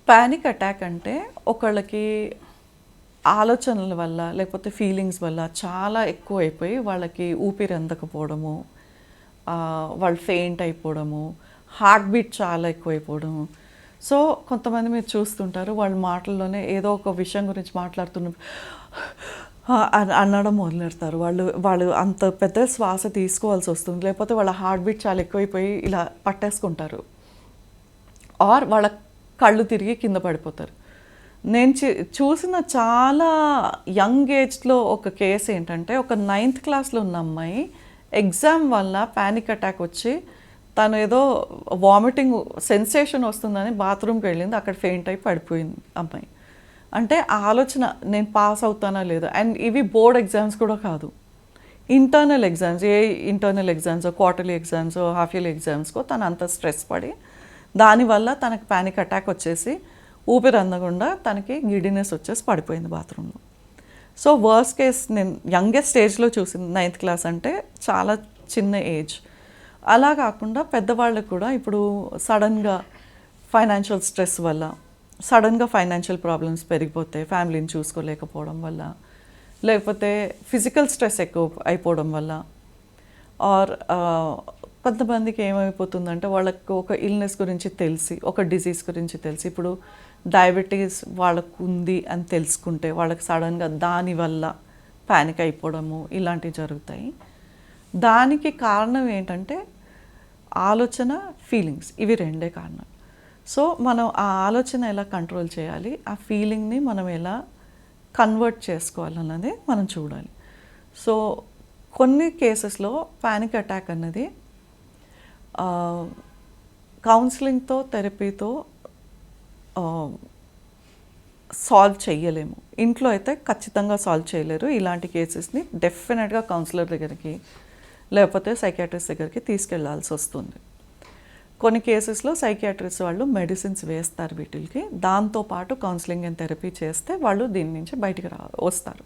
Panic attack అంటే ఒకళ్ళకి ఆలోచనల వల్ల లేకపోతే ఫీలింగ్స్ వల్ల చాలా ఎక్కువ అయిపోయి వాళ్ళకి ఊపిరి అందకపోవడము, వాళ్ళు ఫెయింట్ అయిపోవడము, హార్ట్ బీట్ చాలా ఎక్కువైపోవడము. సో కొంతమంది మీరు చూస్తుంటారు వాళ్ళ మాటల్లోనే ఏదో ఒక విషయం గురించి మాట్లాడుతున్నప్పుడు అనడం మొదలెడతారు. వాళ్ళు వాళ్ళు అంత పెద్ద శ్వాస తీసుకోవాల్సి వస్తుంది, లేకపోతే వాళ్ళ హార్ట్ బీట్ చాలా ఎక్కువైపోయి ఇలా పట్టేసుకుంటారు, ఆర్ వాళ్ళ కళ్ళు తిరిగి కింద పడిపోతారు. నేను చూసిన చాలా యంగ్ ఏజ్లో ఒక కేసు ఏంటంటే, ఒక 9th క్లాస్లో ఉన్న అమ్మాయి ఎగ్జామ్ వల్ల ప్యానిక్ అటాక్ వచ్చి తను ఏదో వామిటింగ్ సెన్సేషన్ వస్తుందని బాత్రూమ్కి వెళ్ళింది, అక్కడ ఫెయింట్ అయి పడిపోయింది అమ్మాయి. అంటే ఆ ఆలోచన నేను పాస్ అవుతానా లేదా. అండ్ ఇవి బోర్డ్ ఎగ్జామ్స్ కూడా కాదు, ఇంటర్నల్ ఎగ్జామ్స్, ఏ internal exams, quarterly exams, half yearly ఎగ్జామ్స్కో తను అంత స్ట్రెస్ పడి దానివల్ల తనకు ప్యానిక్ అటాక్ వచ్చేసి ఊపిరి అందకుండా తనకి గిడినెస్ వచ్చేసి పడిపోయింది బాత్రూంలో. సో వర్స్ట్ కేస్ నేను యంగెస్ట్ స్టేజ్లో చూసింది 9th క్లాస్ అంటే చాలా చిన్న ఏజ్. అలా కాకుండా పెద్దవాళ్ళకు కూడా ఇప్పుడు సడన్గా ఫైనాన్షియల్ స్ట్రెస్ వల్ల, సడన్గా ఫైనాన్షియల్ ప్రాబ్లమ్స్ పెరిగిపోతే ఫ్యామిలీని చూసుకోలేకపోవడం వల్ల, లేకపోతే ఫిజికల్ స్ట్రెస్ ఎక్కువ అయిపోవడం వల్ల, ఆర్ కొంతమందికి ఏమైపోతుందంటే వాళ్ళకు ఒక ఇల్నెస్ గురించి తెలిసి, ఒక డిసీజ్ గురించి తెలిసి, ఇప్పుడు డయాబెటీస్ వాళ్ళకు ఉంది అని తెలుసుకుంటే వాళ్ళకి సడన్గా దానివల్ల ప్యానిక్ అయిపోవడము ఇలాంటివి జరుగుతాయి. దానికి కారణం ఏంటంటే ఆలోచన, ఫీలింగ్స్, ఇవి రెండే కారణం. సో మనం ఆ ఆలోచన ఎలా కంట్రోల్ చేయాలి, ఆ ఫీలింగ్ని మనం ఎలా కన్వర్ట్ చేసుకోవాలన్నది మనం చూడాలి. సో కొన్ని కేసెస్లో ప్యానిక్ అటాక్ అన్నది కౌన్సిలింగ్తో, థెరపీతో సాల్వ్ చేయలేము. ఇంట్లో అయితే ఖచ్చితంగా సాల్వ్ చేయలేరు. ఇలాంటి కేసెస్ని డెఫినెట్గా కౌన్సిలర్ దగ్గరికి లేకపోతే సైకియాట్రిస్ట్ దగ్గరికి తీసుకెళ్లాల్సి వస్తుంది. కొన్ని కేసెస్లో సైకియాట్రిస్ట్ వాళ్ళు మెడిసిన్స్ వేస్తారు వీటికి, దాంతోపాటు కౌన్సిలింగ్ అండ్ థెరపీ చేస్తే వాళ్ళు దీని నుంచి బయటికి వస్తారు.